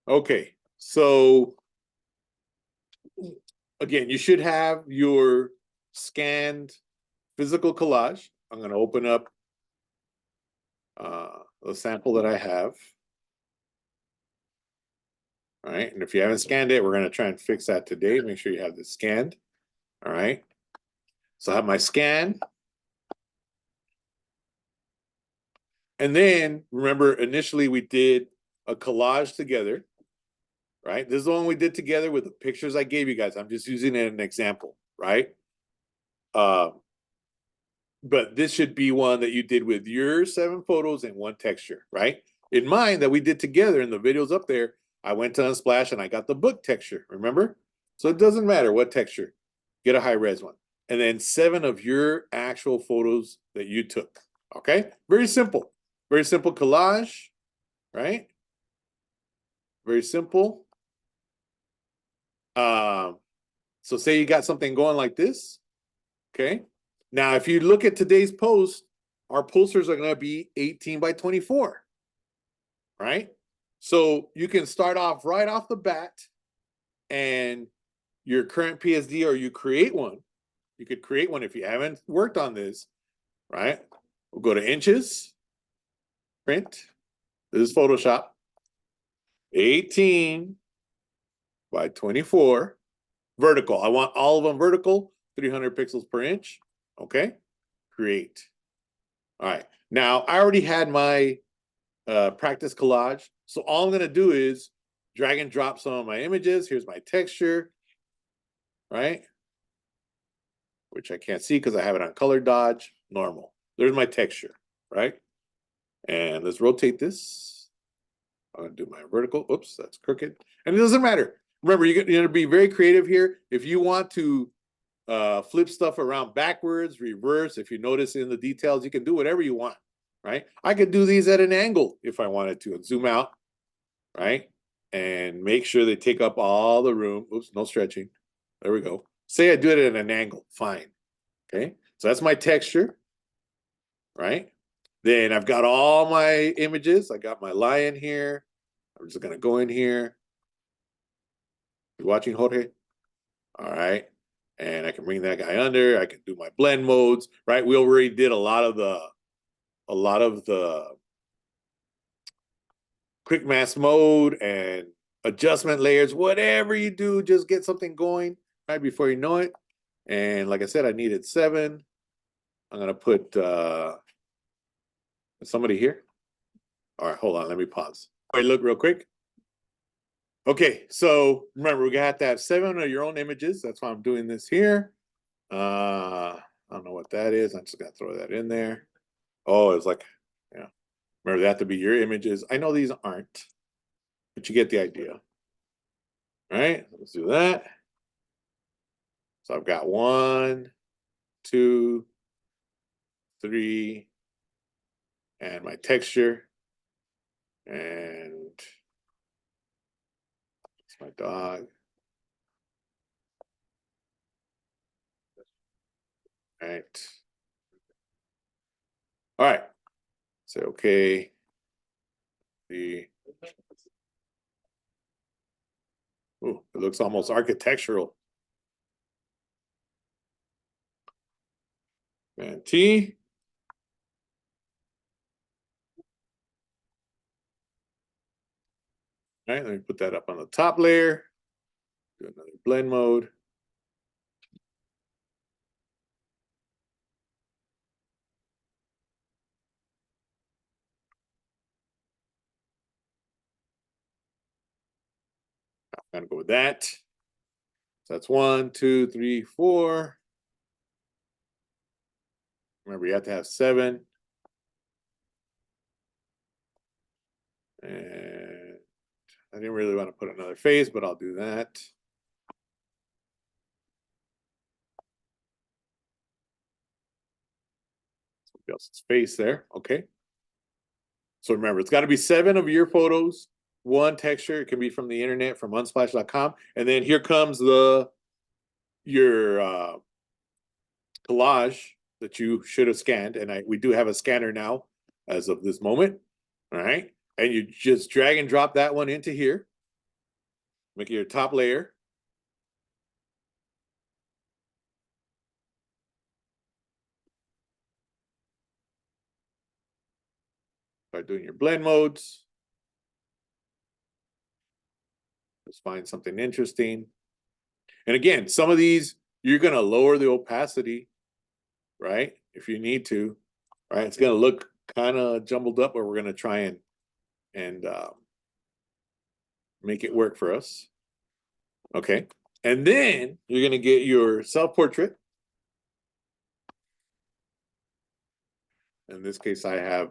Okay, so again, you should have your scanned physical collage. I'm going to open up the sample that I have. All right, and if you haven't scanned it, we're going to try and fix that today. Make sure you have this scanned. All right, so I have my scan. And then remember, initially we did a collage together, right? This is the one we did together with the pictures I gave you guys. I'm just using it as an example, right? But this should be one that you did with your 7 photos and 1 texture, right? In mine that we did together in the videos up there, I went to Unsplash and I got the book texture, remember? So it doesn't matter what texture, get a high res one. And then 7 of your actual photos that you took, okay? Very simple collage, right? Very simple. So say you got something going like this, okay? Now, if you look at today's post, our posters are going to be 18 by 24, right? So you can start off right off the bat and your current PSD, or you create one. You could create one if you haven't worked on this, right? We'll go to inches, print. This is Photoshop. 18 by 24, vertical. I want all of them vertical, 300 pixels per inch. Okay, create. All right, now I already had my practice collage. So all I'm gonna do is drag and drop some of my images. Here's my texture, right? Which I can't see because I have it on color dodge, normal. There's my texture, right? And let's rotate this. I'm gonna do my vertical. Oops, that's crooked. And it doesn't matter. Remember, you're gonna be very creative here. If you want to flip stuff around backwards, reverse, if you notice in the details, you can do whatever you want, right? I could do these at an angle if I wanted to and zoom out, right? And make sure they take up all the room. Oops, no stretching. There we go. Say I do it at an angle, fine. Okay, so that's my texture, right? Then I've got all my images. I got my lion here. I'm just gonna go in here. You watching, Jorge? All right. And I can bring that guy under. I can do my blend modes, right? We already did a lot of the quick mask mode and adjustment layers. Whatever you do, just get something going right before you know it. And like I said, I needed 7. I'm gonna put somebody here. All right, hold on, let me pause. All right, look real quick. Okay, so remember, we have to have 7 of your own images. That's why I'm doing this here. I don't know what that is. I'm just gonna throw that in there. Oh, it's like, yeah. Remember, they have to be your images. I know these aren't, but you get the idea. All right, let's do that. So I've got 1, 2, 3, and my texture. And it's my dog. All right. All right. Say okay. Ooh, it looks almost architectural. And T. All right, let me put that up on the top layer. Do another blend mode. I'm gonna go with that. So that's 1, 2, 3, 4. Remember, you have to have 7. And I didn't really want to put another face, but I'll do that. Somebody else's face there. Okay. So remember, it's got to be 7 of your photos, 1 texture. It can be from the internet, from unsplash.com. And then here comes your collage that you should have scanned. And we do have a scanner now as of this moment. All right. And you just drag and drop that one into here. Make it your top layer. Start doing your blend modes. Let's find something interesting. And again, some of these, you're going to lower the opacity, right? If you need to, right? It's going to look kind of jumbled up, but we're going to try and make it work for us. Okay. And then you're going to get your self-portrait. In this case, I have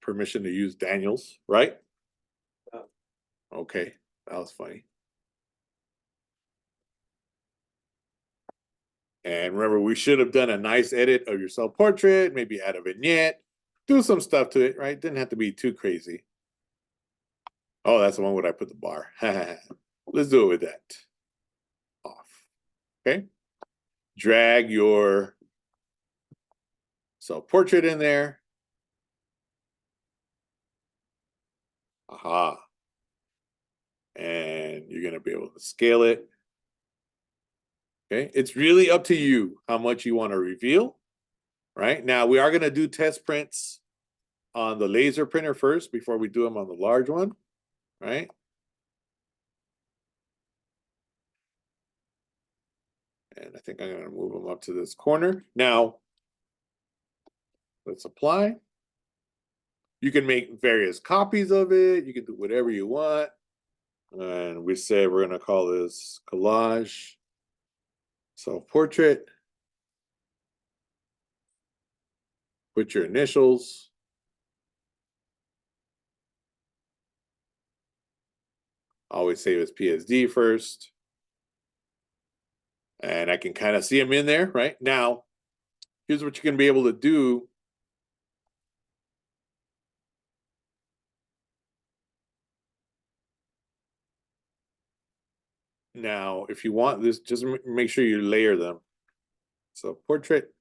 permission to use Daniel's, right? Okay. That was funny. And remember, we should have done a nice edit of your self-portrait, maybe add a vignette, do some stuff to it, right? Didn't have to be too crazy. Oh, that's the one where I put the bar. Let's do it with that. Off. Okay. Drag your self-portrait in there. Aha. And you're going to be able to scale it. Okay. It's really up to you how much you want to reveal. Right. Now, we are going to do test prints on the laser printer first before we do them on the large one. Right. And I think I'm going to move them up to this corner. Now, let's apply. You can make various copies of it. You can do whatever you want. And we say we're going to call this collage self-portrait. Put your initials. Always save as PSD first. And I can kind of see them in there, right? Now, here's what you're going to be able to do. Now, if you want this, just make sure you layer them. So portrait.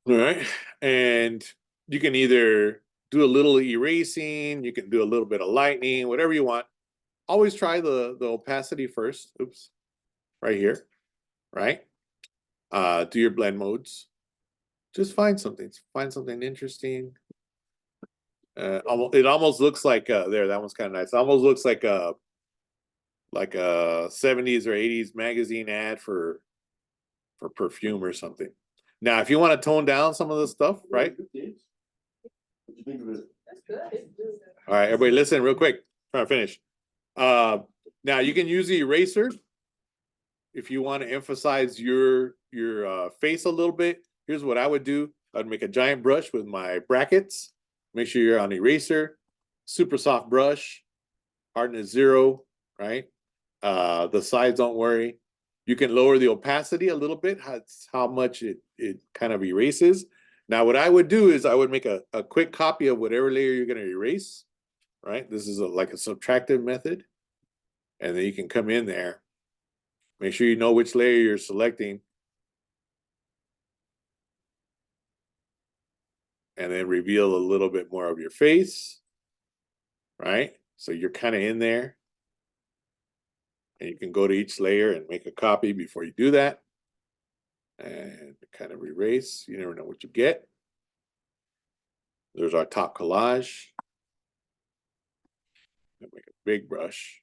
All right. And you can either do a little erasing, you can do a little bit of lightening, whatever you want. Always try the opacity first. Oops. Right here. Right. Do your blend modes. Just find something. Find something interesting. It almost looks like there. That one's kind of nice. It almost looks like a 70s or 80s magazine ad for perfume or something. Now, if you want to tone down some of the stuff, right? What do you think of it? That's good. All right, everybody, listen real quick. Trying to finish. Now you can use the eraser if you want to emphasize your face a little bit. Here's what I would do. I'd make a giant brush with my brackets. Make sure you're on eraser. Super soft brush. Hardness 0, right? The sides, don't worry. You can lower the opacity a little bit. How much it kind of erases. Now, what I would do is I would make a quick copy of whatever layer you're going to erase, right? This is like a subtractive method. And then you can come in there. Make sure you know which layer you're selecting. And then reveal a little bit more of your face, right? So you're kind of in there. And you can go to each layer and make a copy before you do that. And kind of erase. You never know what you get. There's our top collage. Make a big brush.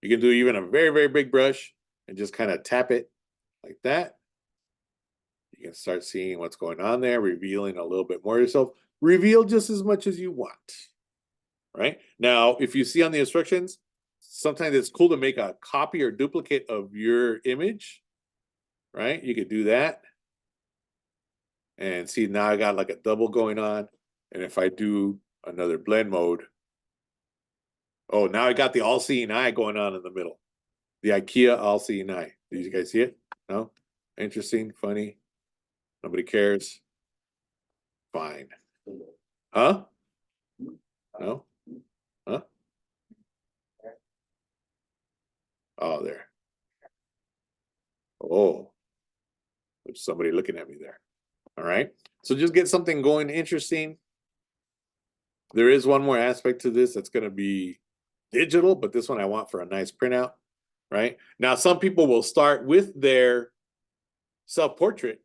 You can do even a very, very big brush and just kind of tap it like that. You can start seeing what's going on there, revealing a little bit more of yourself. Reveal just as much as you want. Right? Now, if you see on the instructions, sometimes it's cool to make a copy or duplicate of your image. Right? You could do that. And see, now I got like a double going on. And if I do another blend mode, oh, now I got the all-seeing eye going on in the middle. The IKEA all-seeing eye. Did you guys see it? No? Interesting, funny. Nobody cares. Fine. Huh? No? Huh? Oh, there. Oh. There's somebody looking at me there. All right. So just get something going interesting. There is one more aspect to this that's going to be digital, but this one I want for a nice printout. Right. Now, some people will start with their self-portrait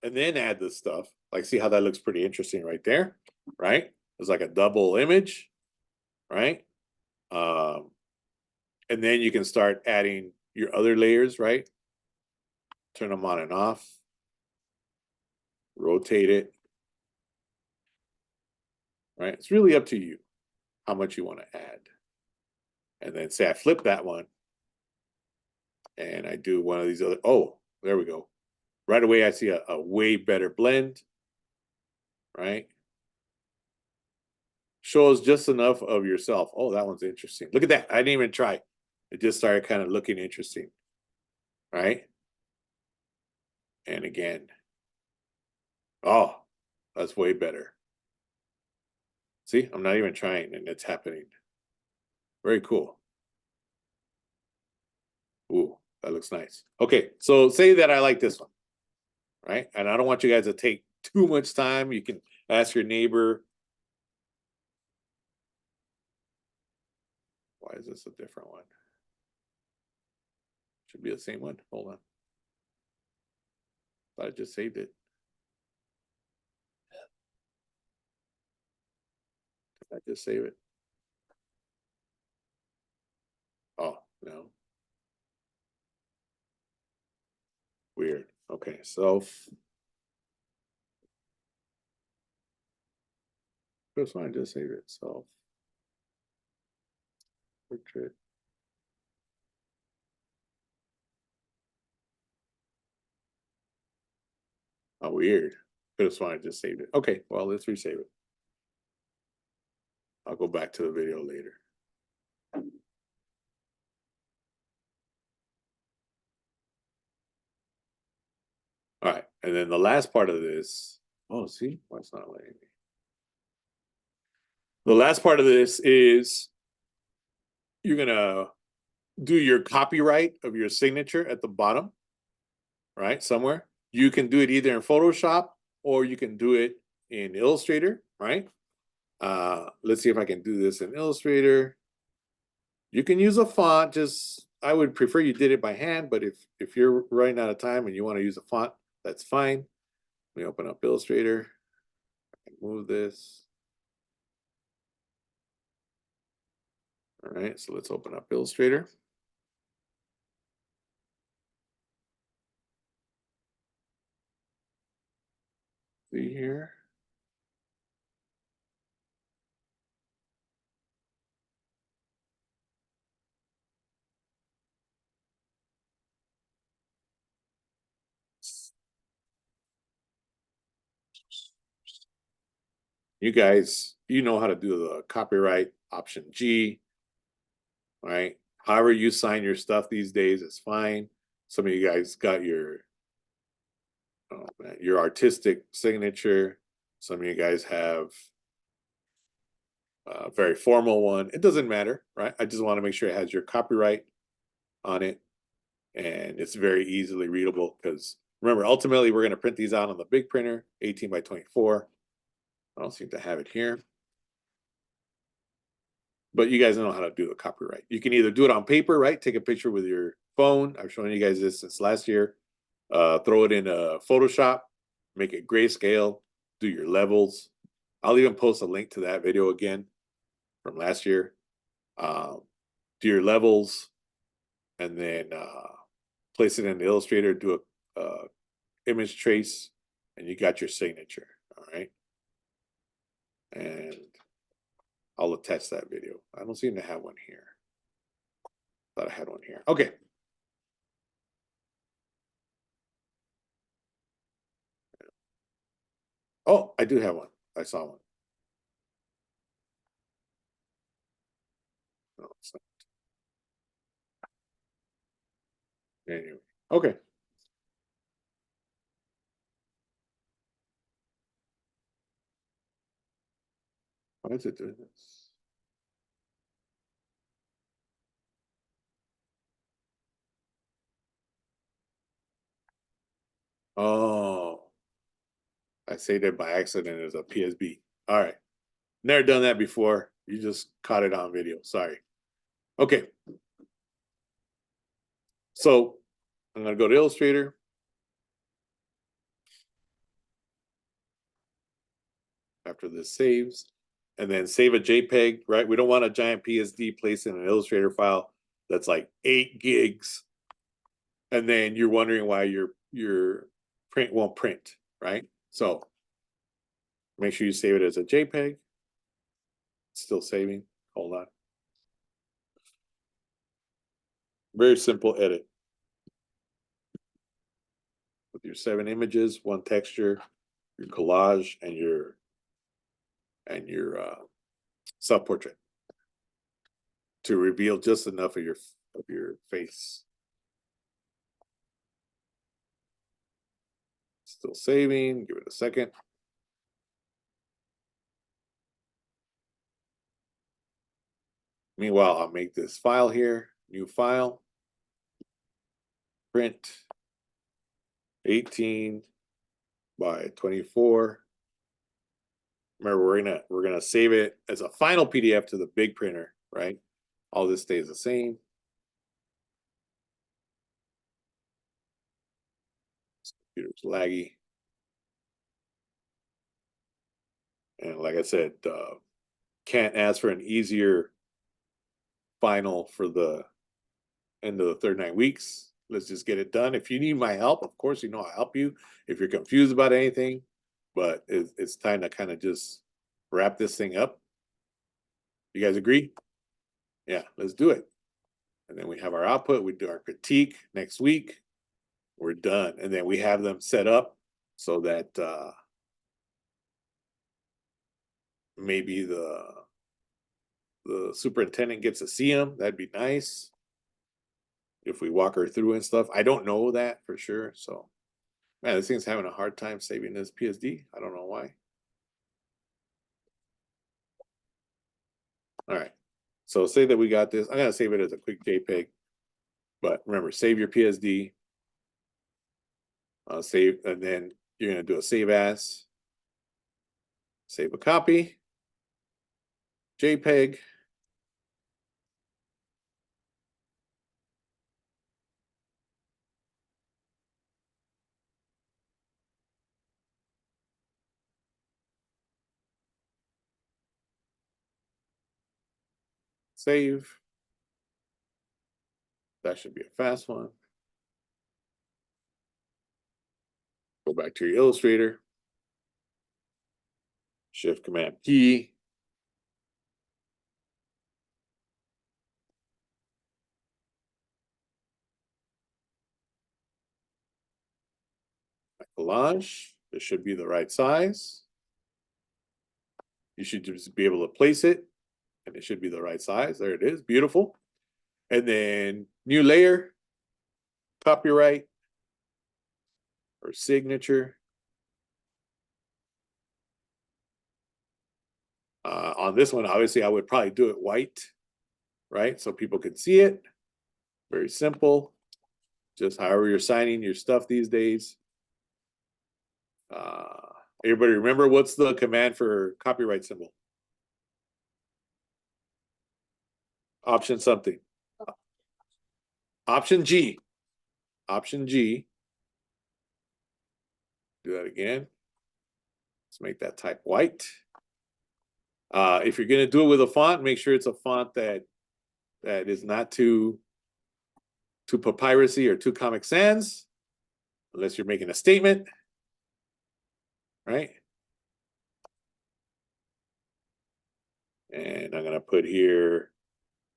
and then add this stuff. Like, see how that looks pretty interesting right there. Right. It's like a double image. Right. And then you can start adding your other layers, right? Turn them on and off. Rotate it. Right? It's really up to you how much you want to add. And then say I flip that one and I do one of these other, oh, there we go. Right away, I see a way better blend, right? Shows just enough of yourself. Oh, that one's interesting. Look at that. I didn't even try. It just started kind of looking interesting, right? And again, oh, that's way better. See, I'm not even trying and it's happening. Very cool. Ooh, that looks nice. Okay, so say that I like this one, right? And I don't want you guys to take too much time. You can ask your neighbor. Why is this a different one? Should be the same one. Hold on. Thought I just saved it. Did I just save it? Oh, no. Weird. Okay, self. That's fine, just save it. Self. Portrait. Oh, weird. Could have sworn I just saved it. Okay, well, let's resave it. I'll go back to the video later. All right, and then the last part of this. Oh, see, why it's not letting me. The last part of this is you're gonna do your copyright of your signature at the bottom, right? Somewhere. You can do it either in Photoshop or you can do it in Illustrator, right? Let's see if I can do this in Illustrator. You can use a font, just I would prefer you did it by hand, but if you're running out of time and you want to use a font, that's fine. Let me open up Illustrator. I can move this. All right, so let's open up Illustrator. See here. You guys, you know how to do the copyright option G, right? However you sign your stuff these days is fine. Some of you guys got your artistic signature. Some of you guys have a very formal one. It doesn't matter, right? I just want to make sure it has your copyright on it and it's very easily readable because remember, ultimately we're going to print these out on the big printer, 18 by 24. I don't seem to have it here. But you guys know how to do the copyright. You can either do it on paper, right? Take a picture with your phone. I've shown you guys this since last year. Throw it in Photoshop, make it grayscale, do your levels. I'll even post a link to that video again from last year. Do your levels, and then place it in the Illustrator, do a image trace, and you got your signature, all right? And I'll attach that video. I don't seem to have one here. Thought I had one here. Okay. Oh, I do have one. I saw one. No, it's not. Anyway, okay. Why is it doing this? Oh, I saved it by accident as a PSB. All right. Never done that before. You just caught it on video. Sorry. Okay. So I'm going to go to Illustrator. After this saves, and then save a JPEG, right? We don't want a giant PSD placed in an Illustrator file that's like 8 gigs. And then you're wondering why your print won't print, right? So make sure you save it as a JPEG. It's still saving. Hold on. Very simple edit. With your 7 images, 1 texture, your collage, and your self-portrait to reveal just enough of your face. Still saving. Give it a second. Meanwhile, I'll make this file here. New file. Print 18 by 24. Remember, we're gonna save it as a final PDF to the big printer, right? All this stays the same. This computer's laggy. And like I said, can't ask for an easier final for the end of the 39 weeks. Let's just get it done. If you need my help, of course, you know I'll help you. If you're confused about anything, but it's time to kind of just wrap this thing up. You guys agree? Yeah, let's do it. And then we have our output. We do our critique next week. We're done. And then we have them set up so that maybe the superintendent gets to see them. That'd be nice. If we walk her through and stuff. I don't know that for sure. So, man, this thing's having a hard time saving this PSD. I don't know why. All right. So say that we got this. I'm going to save it as a quick JPEG. But remember, save your PSD. Save, and then you're going to do a save as. Save a copy. JPEG. Save. That should be a fast one. Go back to your Illustrator. Shift Command P. Collage. This should be the right size. You should just be able to place it, and it should be the right size. There it is. Beautiful. And then new layer, copyright or signature. On this one, obviously, I would probably do it white, right? So people can see it. Very simple. Just however you're signing your stuff these days. Everybody remember what's the command for copyright symbol? Option something. Option G. Option G. Do that again. Let's make that type white. If you're going to do it with a font, make sure it's a font that is not too papyrusy or too Comic Sans, unless you're making a statement, right? And I'm going to put here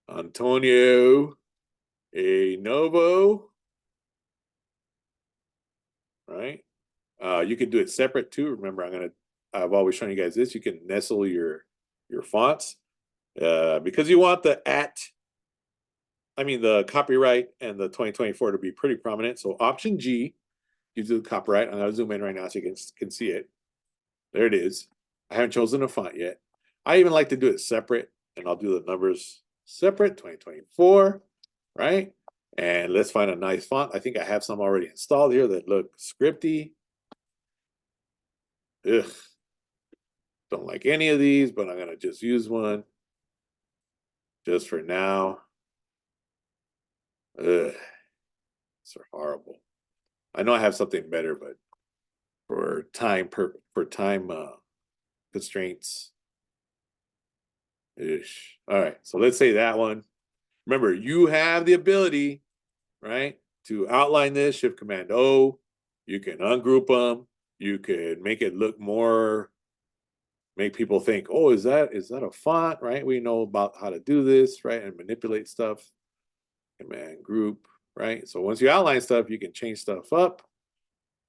Antonio A Novo, right? You can do it separate too. Remember, I've always shown you guys this. You can nestle your fonts because you want the copyright and the 2024 to be pretty prominent. So option G gives you the copyright. I'm going to zoom in right now so you can see it. There it is. I haven't chosen a font yet. I even like to do it separate, and I'll do the numbers separate, 2024, right? And let's find a nice font. I think I have some already installed here that look scripty. Ugh. Don't like any of these, but I'm gonna just use one. Just for now. Ugh. These are horrible. I know I have something better, but for time constraints. Ish. All right, so let's say that one. Remember, you have the ability, right, to outline this, Shift Command O. You can ungroup them. You can make it look more, make people think, oh, is that a font, right? We know about how to do this, right, and manipulate stuff. Command group, right? So once you outline stuff, you can change stuff up,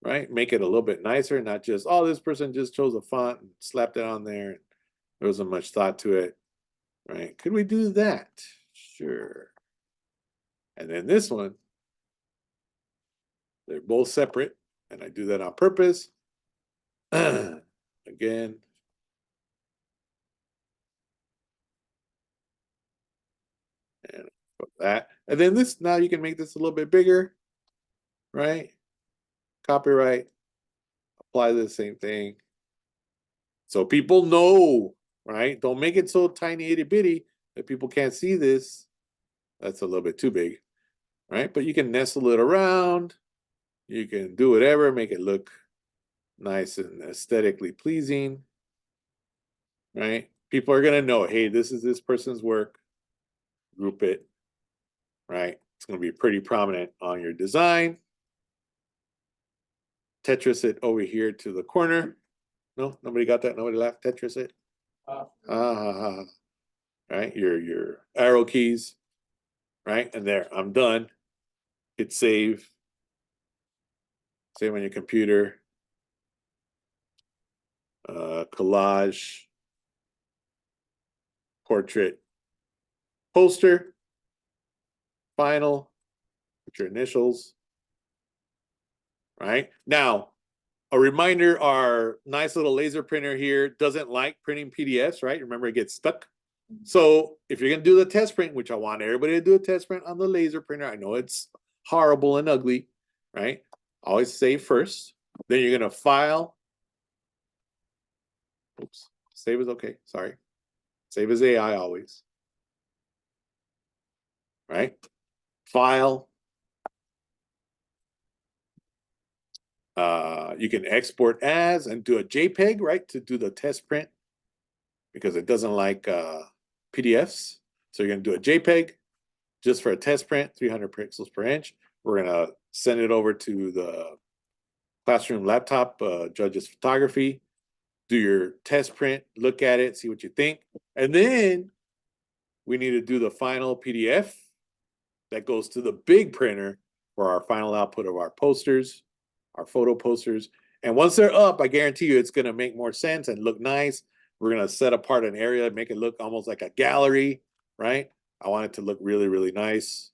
right? Make it a little bit nicer, not just, oh, this person just chose a font and slapped it on there. There wasn't much thought to it, right? Could we do that? Sure. And then this one, they're both separate, and I do that on purpose. Again. And that. And then this, now you can make this a little bit bigger, right? Copyright. Apply the same thing. So people know, right? Don't make it so tiny itty bitty that people can't see this. That's a little bit too big, right? But you can nestle it around. You can do whatever, make it look nice and aesthetically pleasing, right? People are gonna know, hey, this is this person's work. Group it, right? It's gonna be pretty prominent on your design. Tetris it over here to the corner. No, nobody got that. Nobody laughed. Tetris it. Right, your arrow keys, right, and there, I'm done. Hit save. Save on your computer. Collage. Portrait. Poster. Final. Put your initials. Right now, a reminder: our nice little laser printer here doesn't like printing PDFs. Right? Remember, it gets stuck. So if you're gonna do the test print, which I want everybody to do a test print on the laser printer, I know it's horrible and ugly, right? Always save first. Then you're gonna file. Oops, save is okay. Sorry, save as AI always. Right? File. You can export as and do a JPEG, right, to do the test print because it doesn't like PDFs. So you're gonna do a JPEG just for a test print, 300 pixels per inch. We're gonna send it over to the classroom laptop, judges photography, do your test print, look at it, see what you think. And then we need to do the final PDF that goes to the big printer for our final output of our posters, our photo posters. And once they're up, I guarantee you it's gonna make more sense and look nice. We're gonna set apart an area, make it look almost like a gallery, right? I want it to look really, really nice.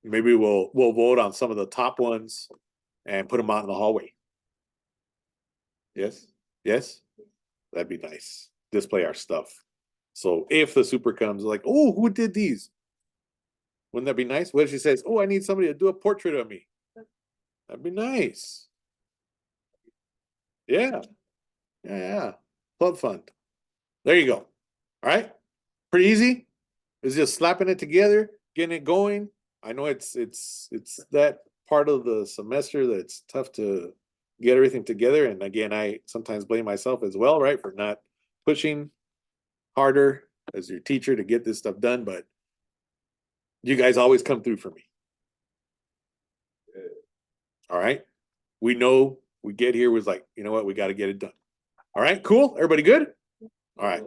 Maybe we'll vote on some of the top ones and put them out in the hallway. Yes, yes, that'd be nice. Display our stuff. So if the super comes, like, oh, who did these? Wouldn't that be nice? What if she says, oh, I need somebody to do a portrait of me? That'd be nice. Yeah, yeah. Club fund. There you go. All right, pretty easy. It's just slapping it together, getting it going. I know it's that part of the semester that's tough to get everything together. And again, I sometimes blame myself as well, right, for not pushing harder as your teacher to get this stuff done. But you guys always come through for me. All right. We know we get here was like, you know what, we got to get it done. All right, cool. Everybody good? All right.